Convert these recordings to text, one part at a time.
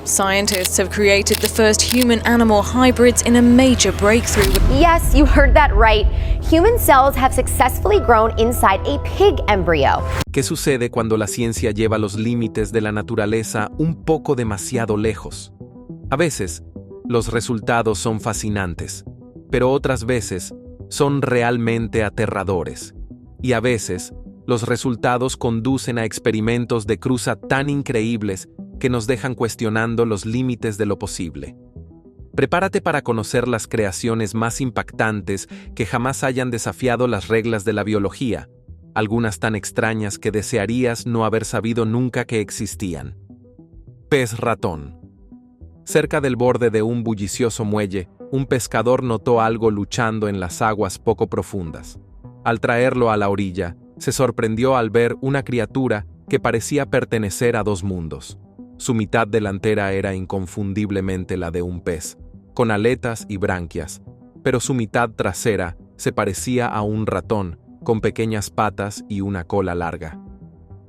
Scientists have created the first human-animal hybrids in a major breakthrough. Yes, you heard that right. Human cells have successfully grown inside a pig embryo. ¿Qué sucede cuando la ciencia lleva los límites de la naturaleza un poco demasiado lejos? A veces, los resultados son fascinantes, pero otras veces son realmente aterradores. Y a veces, los resultados conducen a experimentos de cruza tan increíbles que nos dejan cuestionando los límites de lo posible. Prepárate para conocer las creaciones más impactantes que jamás hayan desafiado las reglas de la biología, algunas tan extrañas que desearías no haber sabido nunca que existían. Pez ratón. Cerca del borde de un bullicioso muelle, un pescador notó algo luchando en las aguas poco profundas. Al traerlo a la orilla, se sorprendió al ver una criatura que parecía pertenecer a dos mundos. Su mitad delantera era inconfundiblemente la de un pez, con aletas y branquias, pero su mitad trasera se parecía a un ratón, con pequeñas patas y una cola larga.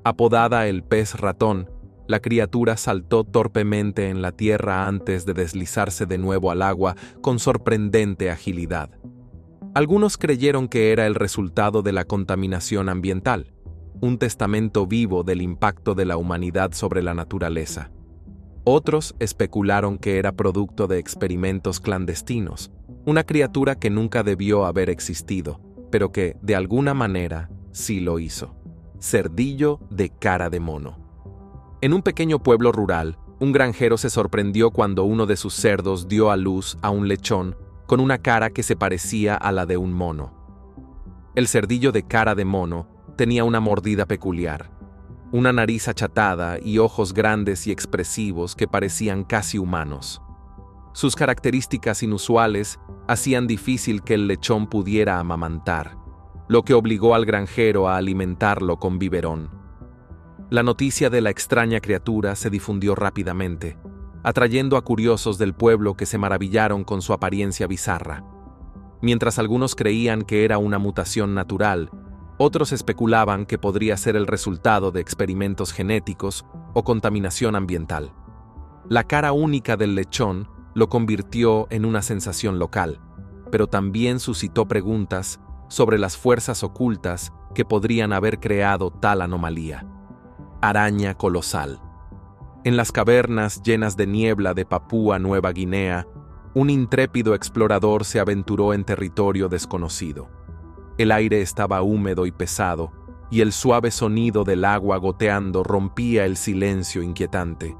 Apodada el pez ratón, la criatura saltó torpemente en la tierra antes de deslizarse de nuevo al agua con sorprendente agilidad. Algunos creyeron que era el resultado de la contaminación ambiental, un testamento vivo del impacto de la humanidad sobre la naturaleza. Otros especularon que era producto de experimentos clandestinos, una criatura que nunca debió haber existido, pero que, de alguna manera, sí lo hizo. Cerdillo de cara de mono. En un pequeño pueblo rural, un granjero se sorprendió cuando uno de sus cerdos dio a luz a un lechón con una cara que se parecía a la de un mono. El cerdillo de cara de mono tenía una mordida peculiar, una nariz achatada y ojos grandes y expresivos que parecían casi humanos. Sus características inusuales hacían difícil que el lechón pudiera amamantar, lo que obligó al granjero a alimentarlo con biberón. La noticia de la extraña criatura se difundió rápidamente, atrayendo a curiosos del pueblo que se maravillaron con su apariencia bizarra. Mientras algunos creían que era una mutación natural, otros especulaban que podría ser el resultado de experimentos genéticos o contaminación ambiental. La cara única del lechón lo convirtió en una sensación local, pero también suscitó preguntas sobre las fuerzas ocultas que podrían haber creado tal anomalía. Araña colosal. En las cavernas llenas de niebla de Papúa Nueva Guinea, un intrépido explorador se aventuró en territorio desconocido. El aire estaba húmedo y pesado, y el suave sonido del agua goteando rompía el silencio inquietante.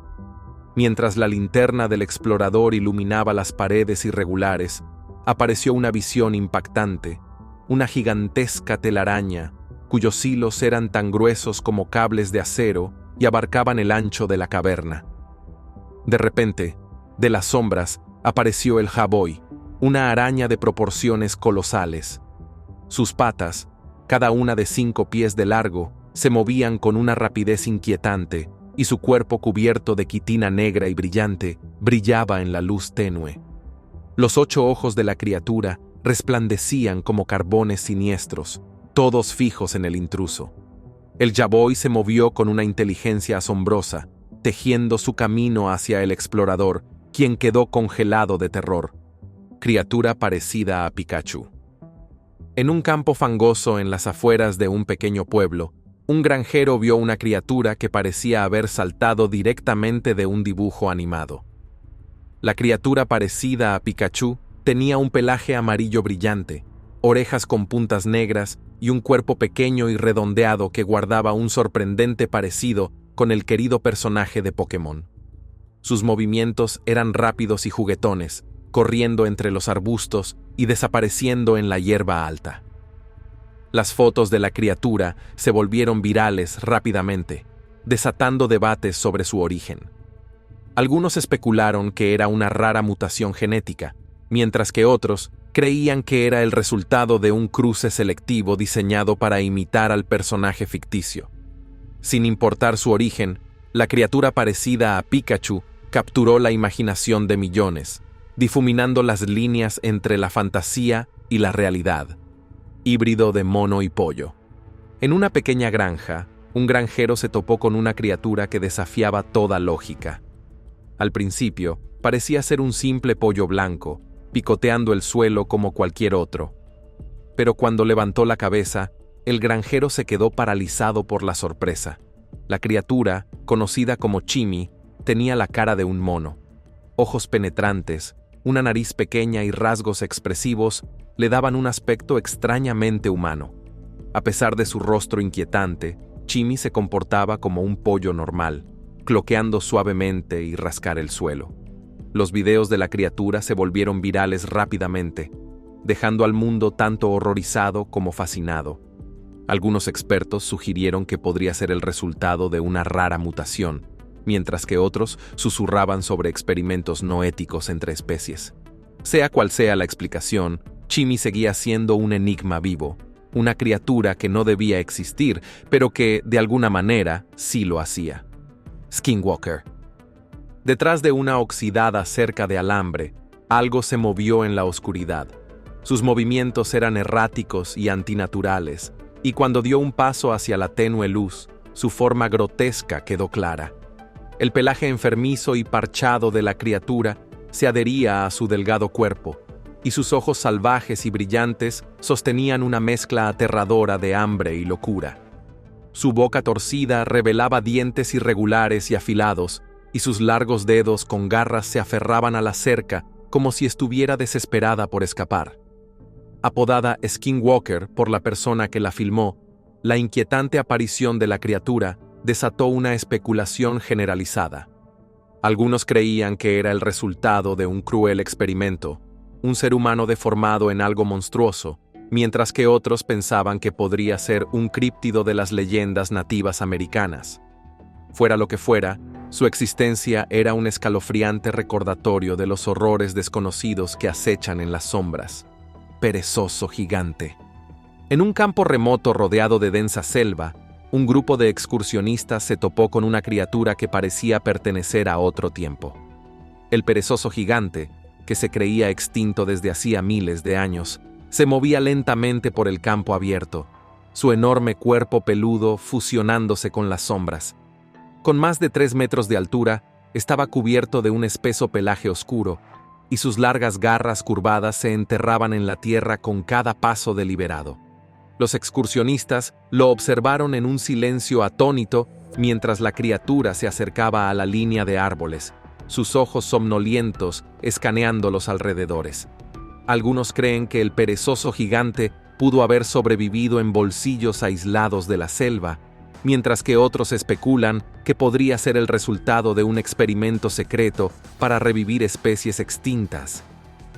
Mientras la linterna del explorador iluminaba las paredes irregulares, apareció una visión impactante, una gigantesca telaraña, cuyos hilos eran tan gruesos como cables de acero y abarcaban el ancho de la caverna. De repente, de las sombras, apareció el jaboy, una araña de proporciones colosales. Sus patas, cada una de 5 pies de largo, se movían con una rapidez inquietante, y su cuerpo cubierto de quitina negra y brillante brillaba en la luz tenue. Los 8 ojos de la criatura resplandecían como carbones siniestros, todos fijos en el intruso. El jaboy se movió con una inteligencia asombrosa, tejiendo su camino hacia el explorador, quien quedó congelado de terror. Criatura parecida a Pikachu. En un campo fangoso en las afueras de un pequeño pueblo, un granjero vio una criatura que parecía haber saltado directamente de un dibujo animado. La criatura parecida a Pikachu tenía un pelaje amarillo brillante, orejas con puntas negras y un cuerpo pequeño y redondeado que guardaba un sorprendente parecido con el querido personaje de Pokémon. Sus movimientos eran rápidos y juguetones, corriendo entre los arbustos y desapareciendo en la hierba alta. Las fotos de la criatura se volvieron virales rápidamente, desatando debates sobre su origen. Algunos especularon que era una rara mutación genética, mientras que otros creían que era el resultado de un cruce selectivo diseñado para imitar al personaje ficticio. Sin importar su origen, la criatura parecida a Pikachu capturó la imaginación de millones, difuminando las líneas entre la fantasía y la realidad. Híbrido de mono y pollo. En una pequeña granja, un granjero se topó con una criatura que desafiaba toda lógica. Al principio, parecía ser un simple pollo blanco, picoteando el suelo como cualquier otro. Pero cuando levantó la cabeza, el granjero se quedó paralizado por la sorpresa. La criatura, conocida como Chimmy, tenía la cara de un mono. Ojos penetrantes, una nariz pequeña y rasgos expresivos le daban un aspecto extrañamente humano. A pesar de su rostro inquietante, Chimmy se comportaba como un pollo normal, cloqueando suavemente y rascar el suelo. Los videos de la criatura se volvieron virales rápidamente, dejando al mundo tanto horrorizado como fascinado. Algunos expertos sugirieron que podría ser el resultado de una rara mutación, mientras que otros susurraban sobre experimentos no éticos entre especies. Sea cual sea la explicación, Chimmy seguía siendo un enigma vivo, una criatura que no debía existir, pero que, de alguna manera, sí lo hacía. Skinwalker. Detrás de una oxidada cerca de alambre, algo se movió en la oscuridad. Sus movimientos eran erráticos y antinaturales, y cuando dio un paso hacia la tenue luz, su forma grotesca quedó clara. El pelaje enfermizo y parchado de la criatura se adhería a su delgado cuerpo, y sus ojos salvajes y brillantes sostenían una mezcla aterradora de hambre y locura. Su boca torcida revelaba dientes irregulares y afilados, y sus largos dedos con garras se aferraban a la cerca como si estuviera desesperada por escapar. Apodada Skinwalker por la persona que la filmó, la inquietante aparición de la criatura desató una especulación generalizada. Algunos creían que era el resultado de un cruel experimento, un ser humano deformado en algo monstruoso, mientras que otros pensaban que podría ser un críptido de las leyendas nativas americanas. Fuera lo que fuera, su existencia era un escalofriante recordatorio de los horrores desconocidos que acechan en las sombras. Perezoso gigante. En un campo remoto rodeado de densa selva, un grupo de excursionistas se topó con una criatura que parecía pertenecer a otro tiempo. El perezoso gigante, que se creía extinto desde hacía miles de años, se movía lentamente por el campo abierto, su enorme cuerpo peludo fusionándose con las sombras. Con más de 3 metros de altura, estaba cubierto de un espeso pelaje oscuro, y sus largas garras curvadas se enterraban en la tierra con cada paso deliberado. Los excursionistas lo observaron en un silencio atónito mientras la criatura se acercaba a la línea de árboles, sus ojos somnolientos escaneando los alrededores. Algunos creen que el perezoso gigante pudo haber sobrevivido en bolsillos aislados de la selva, mientras que otros especulan que podría ser el resultado de un experimento secreto para revivir especies extintas.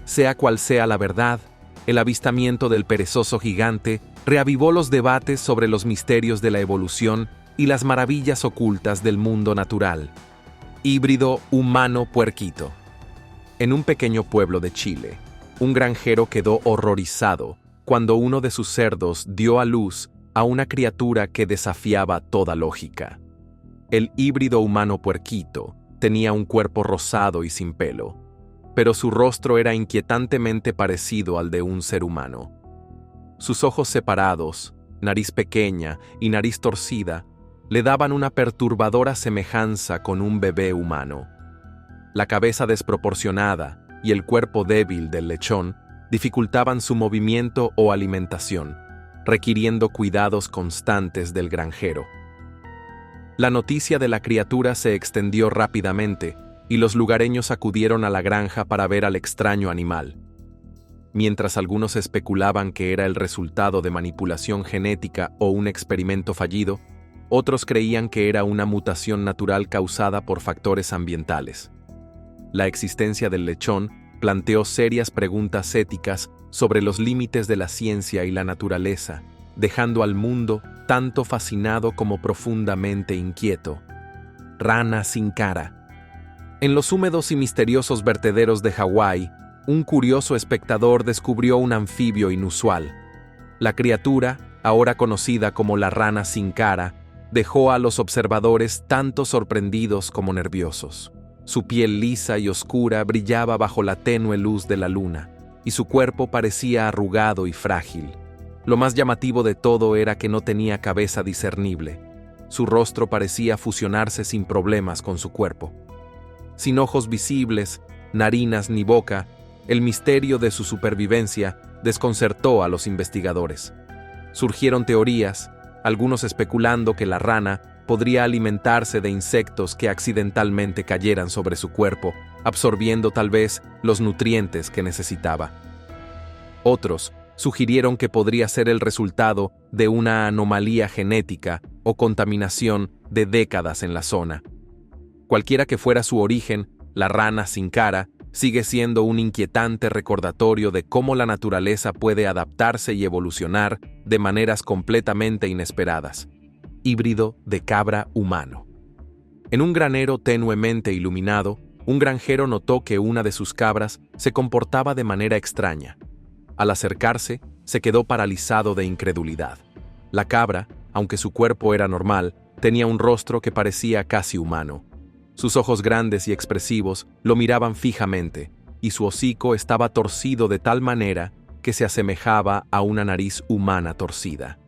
Sea cual sea la verdad, el avistamiento del perezoso gigante reavivó los debates sobre los misterios de la evolución y las maravillas ocultas del mundo natural. Híbrido humano-puerquito. En un pequeño pueblo de Chile, un granjero quedó horrorizado cuando uno de sus cerdos dio a luz a una criatura que desafiaba toda lógica. El híbrido humano-puerquito tenía un cuerpo rosado y sin pelo, pero su rostro era inquietantemente parecido al de un ser humano. Sus ojos separados, nariz pequeña y nariz torcida le daban una perturbadora semejanza con un bebé humano. La cabeza desproporcionada y el cuerpo débil del lechón dificultaban su movimiento o alimentación, requiriendo cuidados constantes del granjero. La noticia de la criatura se extendió rápidamente y los lugareños acudieron a la granja para ver al extraño animal. Mientras algunos especulaban que era el resultado de manipulación genética o un experimento fallido, otros creían que era una mutación natural causada por factores ambientales. La existencia del lechón planteó serias preguntas éticas sobre los límites de la ciencia y la naturaleza, dejando al mundo tanto fascinado como profundamente inquieto. Rana sin cara. En los húmedos y misteriosos vertederos de Hawái, un curioso espectador descubrió un anfibio inusual. La criatura, ahora conocida como la rana sin cara, dejó a los observadores tanto sorprendidos como nerviosos. Su piel lisa y oscura brillaba bajo la tenue luz de la luna, y su cuerpo parecía arrugado y frágil. Lo más llamativo de todo era que no tenía cabeza discernible. Su rostro parecía fusionarse sin problemas con su cuerpo. Sin ojos visibles, narinas ni boca, el misterio de su supervivencia desconcertó a los investigadores. Surgieron teorías, algunos especulando que la rana podría alimentarse de insectos que accidentalmente cayeran sobre su cuerpo, absorbiendo tal vez los nutrientes que necesitaba. Otros sugirieron que podría ser el resultado de una anomalía genética o contaminación de décadas en la zona. Cualquiera que fuera su origen, la rana sin cara sigue siendo un inquietante recordatorio de cómo la naturaleza puede adaptarse y evolucionar de maneras completamente inesperadas. Híbrido de cabra humano. En un granero tenuemente iluminado, un granjero notó que una de sus cabras se comportaba de manera extraña. Al acercarse, se quedó paralizado de incredulidad. La cabra, aunque su cuerpo era normal, tenía un rostro que parecía casi humano. Sus ojos grandes y expresivos lo miraban fijamente, y su hocico estaba torcido de tal manera que se asemejaba a una nariz humana torcida.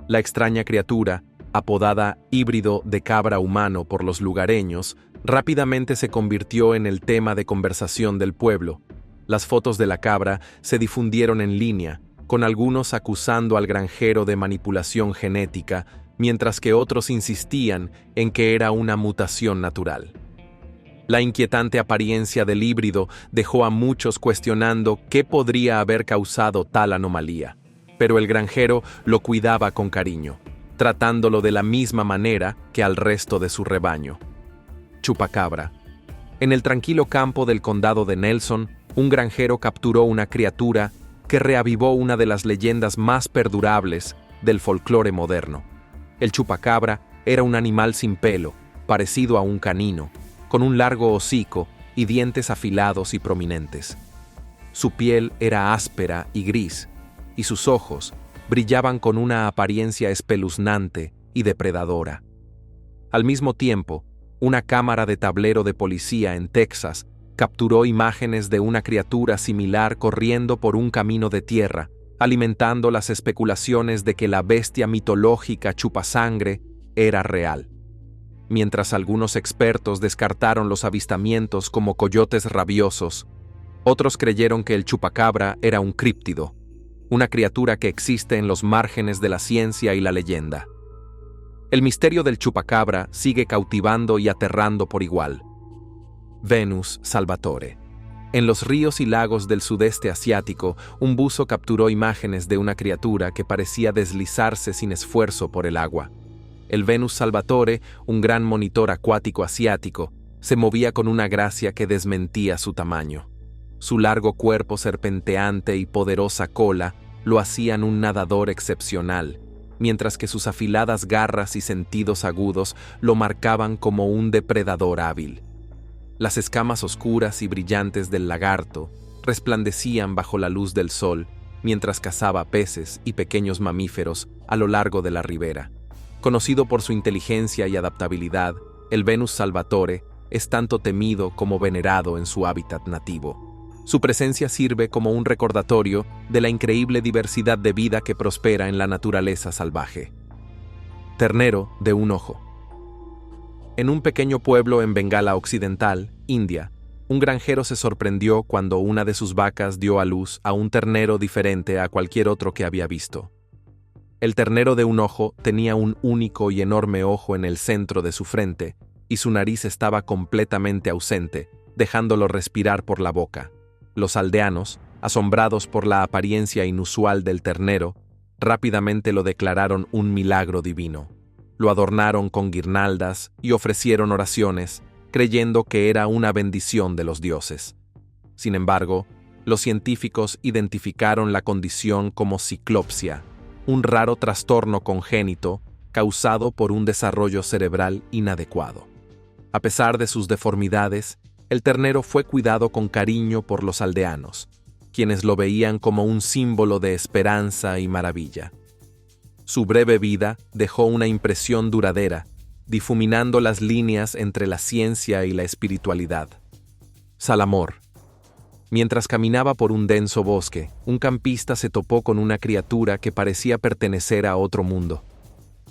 La extraña criatura, apodada híbrido de cabra humano por los lugareños, rápidamente se convirtió en el tema de conversación del pueblo. Las fotos de la cabra se difundieron en línea, con algunos acusando al granjero de manipulación genética, mientras que otros insistían en que era una mutación natural. La inquietante apariencia del híbrido dejó a muchos cuestionando qué podría haber causado tal anomalía, pero el granjero lo cuidaba con cariño, tratándolo de la misma manera que al resto de su rebaño. Chupacabra. En el tranquilo campo del condado de Nelson, un granjero capturó una criatura que reavivó una de las leyendas más perdurables del folclore moderno. El chupacabra era un animal sin pelo, parecido a un canino, con un largo hocico y dientes afilados y prominentes. Su piel era áspera y gris, y sus ojos brillaban con una apariencia espeluznante y depredadora. Al mismo tiempo, una cámara de tablero de policía en Texas capturó imágenes de una criatura similar corriendo por un camino de tierra, alimentando las especulaciones de que la bestia mitológica chupasangre era real. Mientras algunos expertos descartaron los avistamientos como coyotes rabiosos, otros creyeron que el chupacabra era un críptido, una criatura que existe en los márgenes de la ciencia y la leyenda. El misterio del chupacabra sigue cautivando y aterrando por igual. Venus Salvatore. En los ríos y lagos del sudeste asiático, un buzo capturó imágenes de una criatura que parecía deslizarse sin esfuerzo por el agua. El Venus Salvatore, un gran monitor acuático asiático, se movía con una gracia que desmentía su tamaño. Su largo cuerpo serpenteante y poderosa cola lo hacían un nadador excepcional, mientras que sus afiladas garras y sentidos agudos lo marcaban como un depredador hábil. Las escamas oscuras y brillantes del lagarto resplandecían bajo la luz del sol mientras cazaba peces y pequeños mamíferos a lo largo de la ribera. Conocido por su inteligencia y adaptabilidad, el Venus Salvatore es tanto temido como venerado en su hábitat nativo. Su presencia sirve como un recordatorio de la increíble diversidad de vida que prospera en la naturaleza salvaje. Ternero de un ojo. En un pequeño pueblo en Bengala Occidental, India, un granjero se sorprendió cuando una de sus vacas dio a luz a un ternero diferente a cualquier otro que había visto. El ternero de un ojo tenía un único y enorme ojo en el centro de su frente, y su nariz estaba completamente ausente, dejándolo respirar por la boca. Los aldeanos, asombrados por la apariencia inusual del ternero, rápidamente lo declararon un milagro divino. Lo adornaron con guirnaldas y ofrecieron oraciones, creyendo que era una bendición de los dioses. Sin embargo, los científicos identificaron la condición como ciclopsia, un raro trastorno congénito causado por un desarrollo cerebral inadecuado. A pesar de sus deformidades, el ternero fue cuidado con cariño por los aldeanos, quienes lo veían como un símbolo de esperanza y maravilla. Su breve vida dejó una impresión duradera, difuminando las líneas entre la ciencia y la espiritualidad. Salamor. Mientras caminaba por un denso bosque, un campista se topó con una criatura que parecía pertenecer a otro mundo.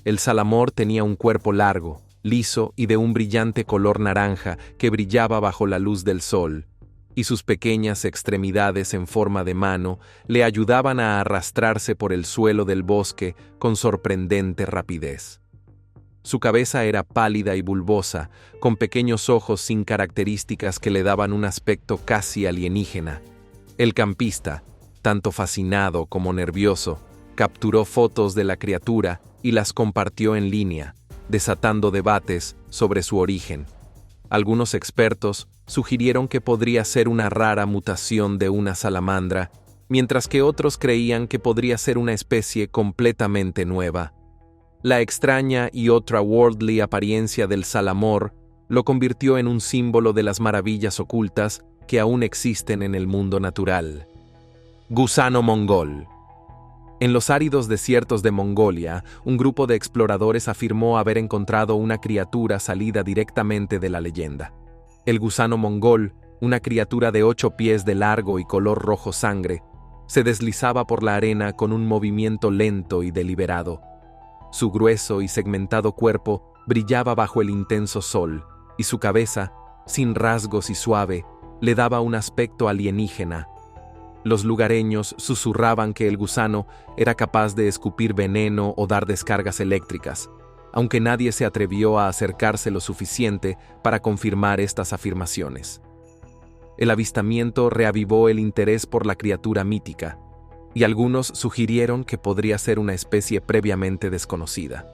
El salamor tenía un cuerpo largo, liso y de un brillante color naranja que brillaba bajo la luz del sol, y sus pequeñas extremidades en forma de mano le ayudaban a arrastrarse por el suelo del bosque con sorprendente rapidez. Su cabeza era pálida y bulbosa, con pequeños ojos sin características que le daban un aspecto casi alienígena. El campista, tanto fascinado como nervioso, capturó fotos de la criatura y las compartió en línea, desatando debates sobre su origen. Algunos expertos sugirieron que podría ser una rara mutación de una salamandra, mientras que otros creían que podría ser una especie completamente nueva. La extraña y otherworldly apariencia del salamor lo convirtió en un símbolo de las maravillas ocultas que aún existen en el mundo natural. Gusano mongol. En los áridos desiertos de Mongolia, un grupo de exploradores afirmó haber encontrado una criatura salida directamente de la leyenda. El gusano mongol, una criatura de 8 pies de largo y color rojo sangre, se deslizaba por la arena con un movimiento lento y deliberado. Su grueso y segmentado cuerpo brillaba bajo el intenso sol, y su cabeza, sin rasgos y suave, le daba un aspecto alienígena. Los lugareños susurraban que el gusano era capaz de escupir veneno o dar descargas eléctricas, aunque nadie se atrevió a acercarse lo suficiente para confirmar estas afirmaciones. El avistamiento reavivó el interés por la criatura mítica, y algunos sugirieron que podría ser una especie previamente desconocida.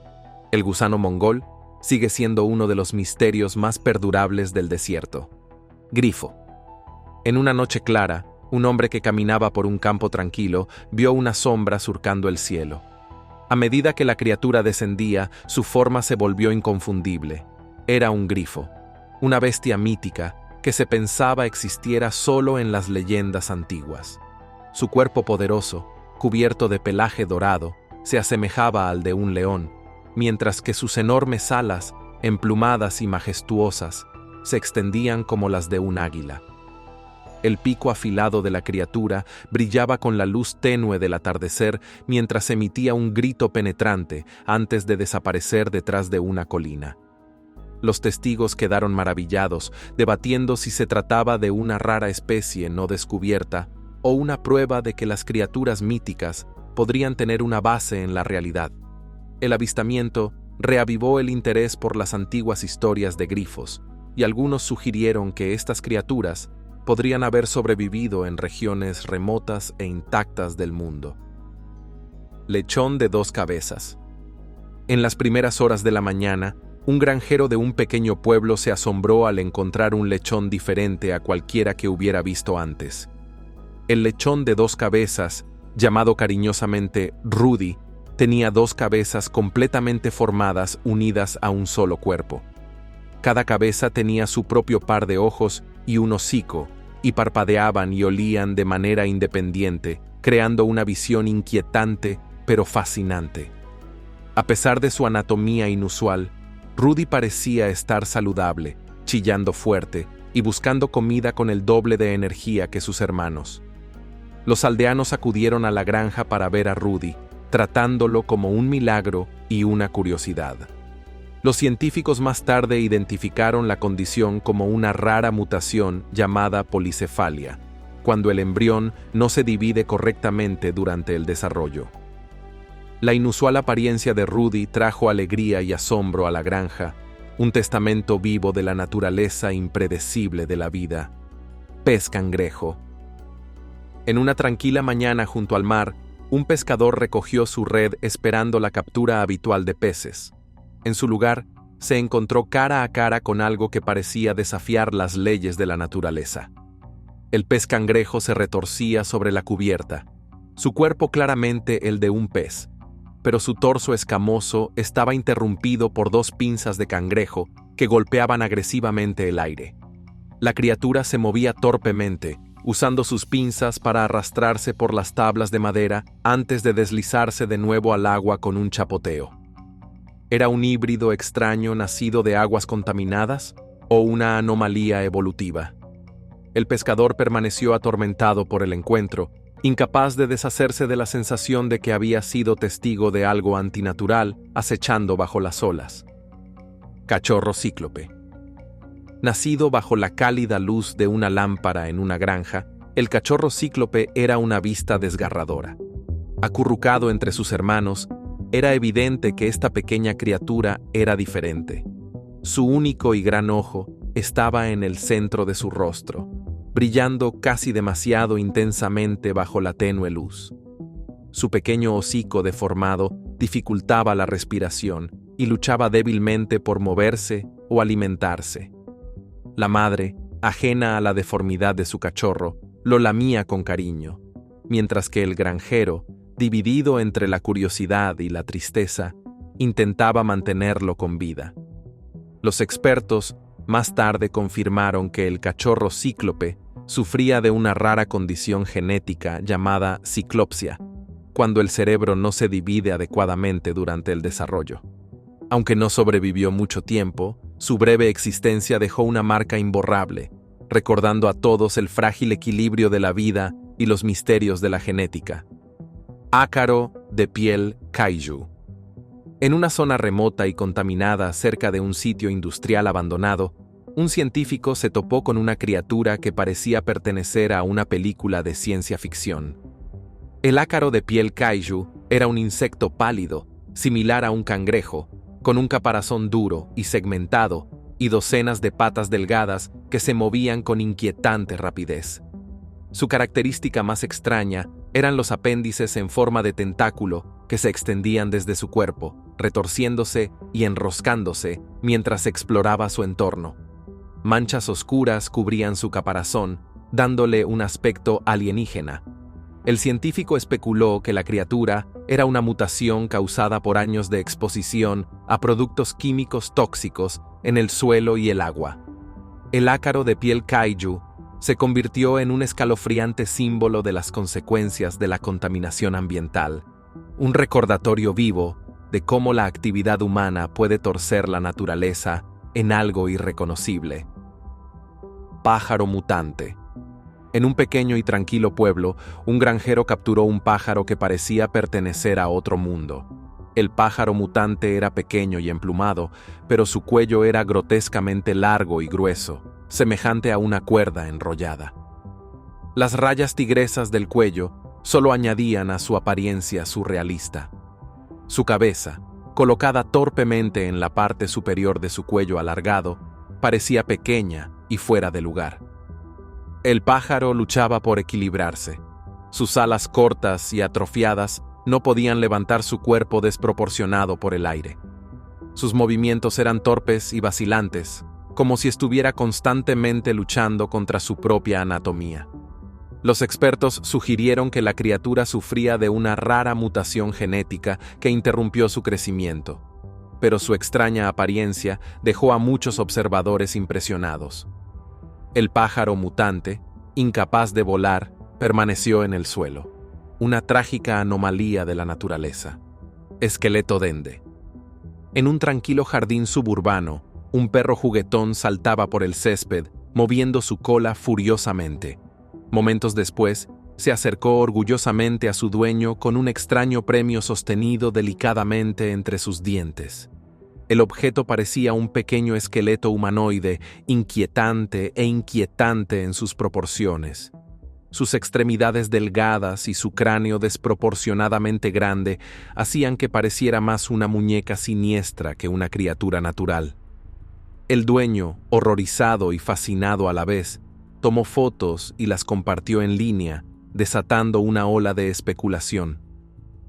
El gusano mongol sigue siendo uno de los misterios más perdurables del desierto. Grifo. En una noche clara, un hombre que caminaba por un campo tranquilo vio una sombra surcando el cielo. A medida que la criatura descendía, su forma se volvió inconfundible. Era un grifo, una bestia mítica que se pensaba existiera solo en las leyendas antiguas. Su cuerpo poderoso, cubierto de pelaje dorado, se asemejaba al de un león, mientras que sus enormes alas, emplumadas y majestuosas, se extendían como las de un águila. El pico afilado de la criatura brillaba con la luz tenue del atardecer mientras emitía un grito penetrante antes de desaparecer detrás de una colina. Los testigos quedaron maravillados, debatiendo si se trataba de una rara especie no descubierta o una prueba de que las criaturas míticas podrían tener una base en la realidad. El avistamiento reavivó el interés por las antiguas historias de grifos, y algunos sugirieron que estas criaturas podrían haber sobrevivido en regiones remotas e intactas del mundo. Lechón de 2 cabezas. En las primeras horas de la mañana, un granjero de un pequeño pueblo se asombró al encontrar un lechón diferente a cualquiera que hubiera visto antes. El lechón de 2 cabezas, llamado cariñosamente Rudy, tenía 2 cabezas completamente formadas unidas a un solo cuerpo. Cada cabeza tenía su propio par de ojos y un hocico, y parpadeaban y olían de manera independiente, creando una visión inquietante pero fascinante. A pesar de su anatomía inusual, Rudy parecía estar saludable, chillando fuerte y buscando comida con el doble de energía que sus hermanos. Los aldeanos acudieron a la granja para ver a Rudy, tratándolo como un milagro y una curiosidad. Los científicos más tarde identificaron la condición como una rara mutación llamada policefalia, cuando el embrión no se divide correctamente durante el desarrollo. La inusual apariencia de Rudy trajo alegría y asombro a la granja, un testamento vivo de la naturaleza impredecible de la vida. Pez cangrejo. En una tranquila mañana junto al mar, un pescador recogió su red esperando la captura habitual de peces. En su lugar, se encontró cara a cara con algo que parecía desafiar las leyes de la naturaleza. El pez cangrejo se retorcía sobre la cubierta, su cuerpo claramente el de un pez, pero su torso escamoso estaba interrumpido por 2 pinzas de cangrejo que golpeaban agresivamente el aire. La criatura se movía torpemente, usando sus pinzas para arrastrarse por las tablas de madera antes de deslizarse de nuevo al agua con un chapoteo. ¿Era un híbrido extraño nacido de aguas contaminadas o una anomalía evolutiva? El pescador permaneció atormentado por el encuentro, incapaz de deshacerse de la sensación de que había sido testigo de algo antinatural acechando bajo las olas. Cachorro cíclope. Nacido bajo la cálida luz de una lámpara en una granja, el cachorro cíclope era una vista desgarradora. Acurrucado entre sus hermanos, era evidente que esta pequeña criatura era diferente. Su único y gran ojo estaba en el centro de su rostro, brillando casi demasiado intensamente bajo la tenue luz. Su pequeño hocico deformado dificultaba la respiración y luchaba débilmente por moverse o alimentarse. La madre, ajena a la deformidad de su cachorro, lo lamía con cariño, mientras que el granjero, dividido entre la curiosidad y la tristeza, intentaba mantenerlo con vida. Los expertos más tarde confirmaron que el cachorro cíclope sufría de una rara condición genética llamada ciclopsia, cuando el cerebro no se divide adecuadamente durante el desarrollo. Aunque no sobrevivió mucho tiempo, su breve existencia dejó una marca imborrable, recordando a todos el frágil equilibrio de la vida y los misterios de la genética. Ácaro de piel kaiju. En una zona remota y contaminada cerca de un sitio industrial abandonado, un científico se topó con una criatura que parecía pertenecer a una película de ciencia ficción. El ácaro de piel kaiju era un insecto pálido, similar a un cangrejo, con un caparazón duro y segmentado y docenas de patas delgadas que se movían con inquietante rapidez. Su característica más extraña eran los apéndices en forma de tentáculo que se extendían desde su cuerpo, retorciéndose y enroscándose mientras exploraba su entorno. Manchas oscuras cubrían su caparazón, dándole un aspecto alienígena. El científico especuló que la criatura era una mutación causada por años de exposición a productos químicos tóxicos en el suelo y el agua. El ácaro de piel kaiju se convirtió en un escalofriante símbolo de las consecuencias de la contaminación ambiental, un recordatorio vivo de cómo la actividad humana puede torcer la naturaleza en algo irreconocible. Pájaro mutante. En un pequeño y tranquilo pueblo, un granjero capturó un pájaro que parecía pertenecer a otro mundo. El pájaro mutante era pequeño y emplumado, pero su cuello era grotescamente largo y grueso, semejante a una cuerda enrollada. Las rayas tigresas del cuello solo añadían a su apariencia surrealista. Su cabeza, colocada torpemente en la parte superior de su cuello alargado, parecía pequeña y fuera de lugar. El pájaro luchaba por equilibrarse. Sus alas cortas y atrofiadas no podían levantar su cuerpo desproporcionado por el aire. Sus movimientos eran torpes y vacilantes, como si estuviera constantemente luchando contra su propia anatomía. Los expertos sugirieron que la criatura sufría de una rara mutación genética que interrumpió su crecimiento, pero su extraña apariencia dejó a muchos observadores impresionados. El pájaro mutante, incapaz de volar, permaneció en el suelo, una trágica anomalía de la naturaleza. Esqueleto dende. En un tranquilo jardín suburbano, un perro juguetón saltaba por el césped, moviendo su cola furiosamente. Momentos después, se acercó orgullosamente a su dueño con un extraño premio sostenido delicadamente entre sus dientes. El objeto parecía un pequeño esqueleto humanoide, inquietante en sus proporciones. Sus extremidades delgadas y su cráneo desproporcionadamente grande hacían que pareciera más una muñeca siniestra que una criatura natural. El dueño, horrorizado y fascinado a la vez, tomó fotos y las compartió en línea, desatando una ola de especulación.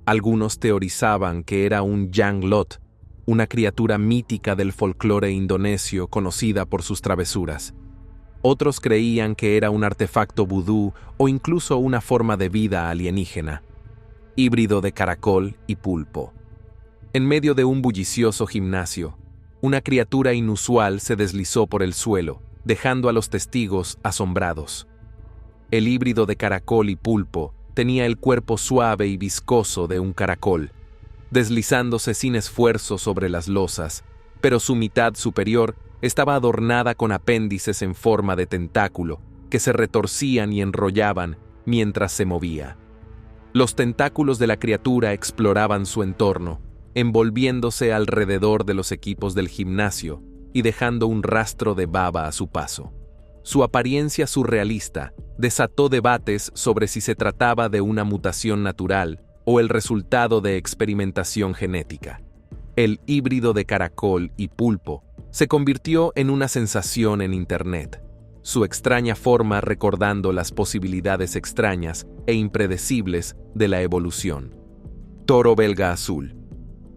Algunos teorizaban que era un yanglot, una criatura mítica del folclore indonesio conocida por sus travesuras. Otros creían que era un artefacto vudú o incluso una forma de vida alienígena, híbrido de caracol y pulpo. En medio de un bullicioso gimnasio, una criatura inusual se deslizó por el suelo, dejando a los testigos asombrados. El híbrido de caracol y pulpo tenía el cuerpo suave y viscoso de un caracol, deslizándose sin esfuerzo sobre las losas, pero su mitad superior estaba adornada con apéndices en forma de tentáculo que se retorcían y enrollaban mientras se movía. Los tentáculos de la criatura exploraban su entorno, envolviéndose alrededor de los equipos del gimnasio, y dejando un rastro de baba a su paso. Su apariencia surrealista desató debates sobre si se trataba de una mutación natural o el resultado de experimentación genética. El híbrido de caracol y pulpo se convirtió en una sensación en Internet, su extraña forma recordando las posibilidades extrañas e impredecibles de la evolución. Toro belga azul.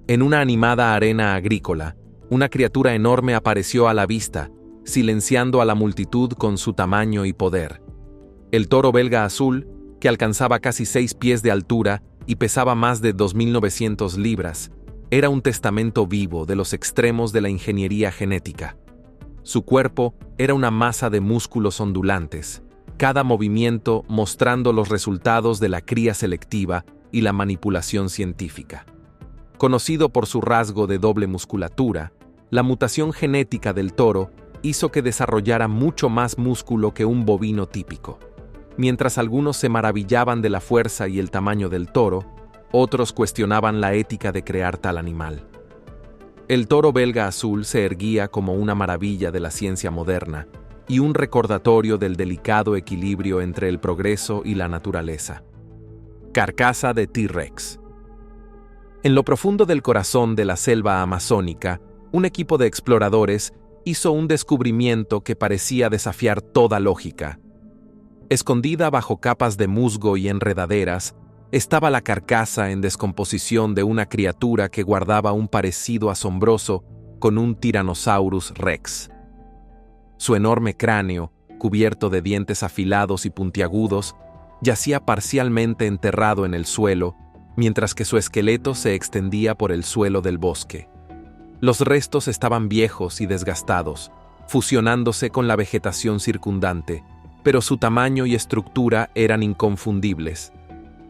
En una animada arena agrícola, una criatura enorme apareció a la vista, silenciando a la multitud con su tamaño y poder. El toro belga azul, que alcanzaba casi 6 pies de altura y pesaba más de 2.900 libras, era un testamento vivo de los extremos de la ingeniería genética. Su cuerpo era una masa de músculos ondulantes, cada movimiento mostrando los resultados de la cría selectiva y la manipulación científica. Conocido por su rasgo de doble musculatura, la mutación genética del toro hizo que desarrollara mucho más músculo que un bovino típico. Mientras algunos se maravillaban de la fuerza y el tamaño del toro, otros cuestionaban la ética de crear tal animal. El toro belga azul se erguía como una maravilla de la ciencia moderna y un recordatorio del delicado equilibrio entre el progreso y la naturaleza. Carcasa de T-Rex. En lo profundo del corazón de la selva amazónica, un equipo de exploradores hizo un descubrimiento que parecía desafiar toda lógica. Escondida bajo capas de musgo y enredaderas, estaba la carcasa en descomposición de una criatura que guardaba un parecido asombroso con un Tyrannosaurus Rex. Su enorme cráneo, cubierto de dientes afilados y puntiagudos, yacía parcialmente enterrado en el suelo, mientras que su esqueleto se extendía por el suelo del bosque. Los restos estaban viejos y desgastados, fusionándose con la vegetación circundante, pero su tamaño y estructura eran inconfundibles.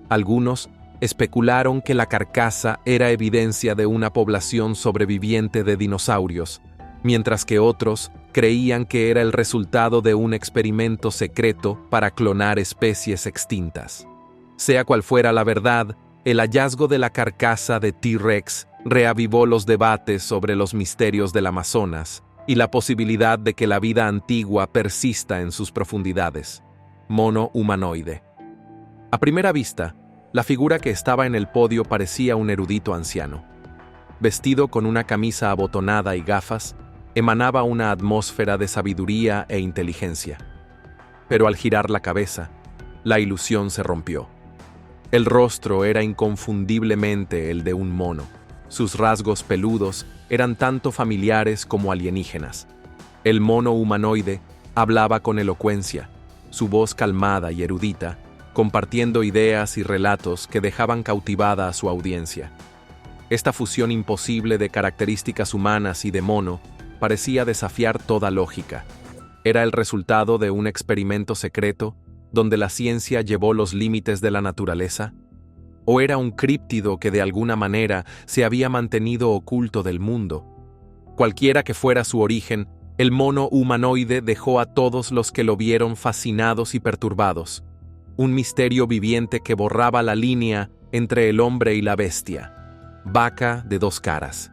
Algunos especularon que la carcasa era evidencia de una población sobreviviente de dinosaurios, mientras que otros creían que era el resultado de un experimento secreto para clonar especies extintas. Sea cual fuera la verdad, el hallazgo de la carcasa de T-Rex reavivó los debates sobre los misterios del Amazonas y la posibilidad de que la vida antigua persista en sus profundidades. Mono humanoide. A primera vista, la figura que estaba en el podio parecía un erudito anciano. Vestido con una camisa abotonada y gafas, emanaba una atmósfera de sabiduría e inteligencia. Pero al girar la cabeza, la ilusión se rompió. El rostro era inconfundiblemente el de un mono. Sus rasgos peludos eran tanto familiares como alienígenas. El mono humanoide hablaba con elocuencia, su voz calmada y erudita, compartiendo ideas y relatos que dejaban cautivada a su audiencia. Esta fusión imposible de características humanas y de mono parecía desafiar toda lógica. ¿Era el resultado de un experimento secreto donde la ciencia llevó los límites de la naturaleza? ¿O era un críptido que de alguna manera se había mantenido oculto del mundo? Cualquiera que fuera su origen, el mono humanoide dejó a todos los que lo vieron fascinados y perturbados. Un misterio viviente que borraba la línea entre el hombre y la bestia. Vaca de 2 caras.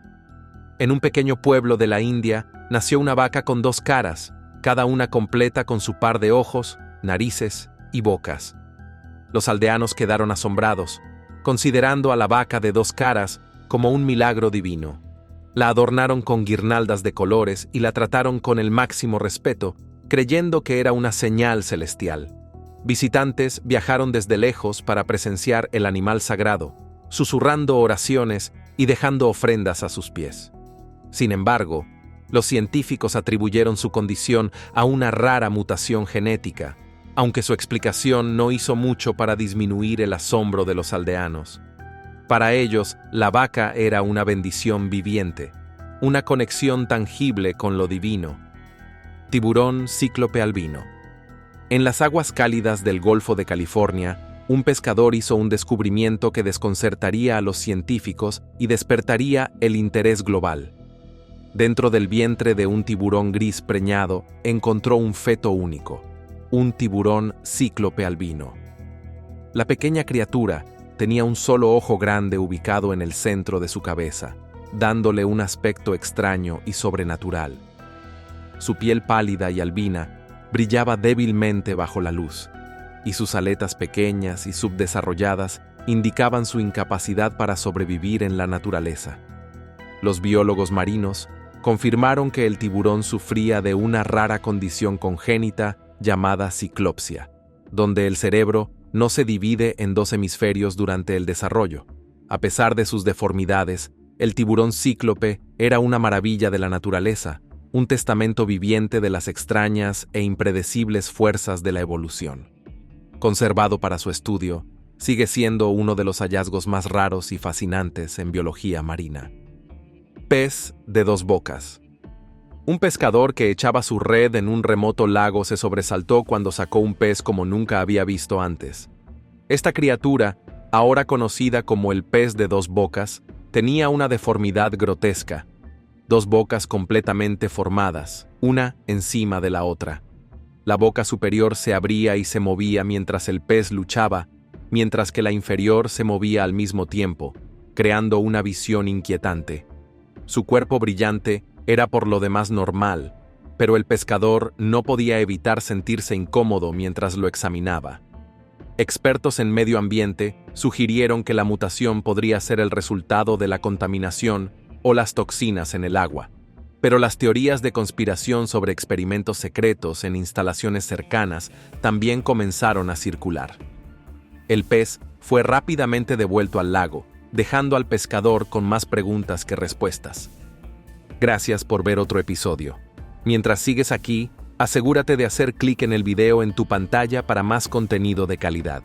En un pequeño pueblo de la India nació una vaca con 2 caras, cada una completa con su par de ojos, narices y bocas. Los aldeanos quedaron asombrados, considerando a la vaca de 2 caras como un milagro divino. La adornaron con guirnaldas de colores y la trataron con el máximo respeto, creyendo que era una señal celestial. Visitantes viajaron desde lejos para presenciar el animal sagrado, susurrando oraciones y dejando ofrendas a sus pies. Sin embargo, los científicos atribuyeron su condición a una rara mutación genética, aunque su explicación no hizo mucho para disminuir el asombro de los aldeanos. Para ellos, la vaca era una bendición viviente, una conexión tangible con lo divino. Tiburón cíclope albino. En las aguas cálidas del Golfo de California, un pescador hizo un descubrimiento que desconcertaría a los científicos y despertaría el interés global. Dentro del vientre de un tiburón gris preñado, encontró un feto único, un tiburón cíclope albino. La pequeña criatura tenía un solo ojo grande ubicado en el centro de su cabeza, dándole un aspecto extraño y sobrenatural. su piel pálida y albina brillaba débilmente bajo la luz, y sus aletas pequeñas y subdesarrolladas indicaban su incapacidad para sobrevivir en la naturaleza. Los biólogos marinos confirmaron que el tiburón sufría de una rara condición congénita llamada ciclopsia, donde el cerebro no se divide en dos hemisferios durante el desarrollo. A pesar de sus deformidades, el tiburón cíclope era una maravilla de la naturaleza, un testamento viviente de las extrañas e impredecibles fuerzas de la evolución. Conservado para su estudio, sigue siendo uno de los hallazgos más raros y fascinantes en biología marina. Pez de dos bocas. Un pescador que echaba su red en un remoto lago se sobresaltó cuando sacó un pez como nunca había visto antes. Esta criatura, ahora conocida como el pez de dos bocas, tenía una deformidad grotesca. Dos bocas completamente formadas, una encima de la otra. La boca superior se abría y se movía mientras el pez luchaba, mientras que la inferior se movía al mismo tiempo, creando una visión inquietante. Su cuerpo brillante era por lo demás normal, pero el pescador no podía evitar sentirse incómodo mientras lo examinaba. Expertos en medio ambiente sugirieron que la mutación podría ser el resultado de la contaminación o las toxinas en el agua, pero las teorías de conspiración sobre experimentos secretos en instalaciones cercanas también comenzaron a circular. El pez fue rápidamente devuelto al lago, dejando al pescador con más preguntas que respuestas. Gracias por ver otro episodio. Mientras sigues aquí, asegúrate de hacer clic en el video en tu pantalla para más contenido de calidad.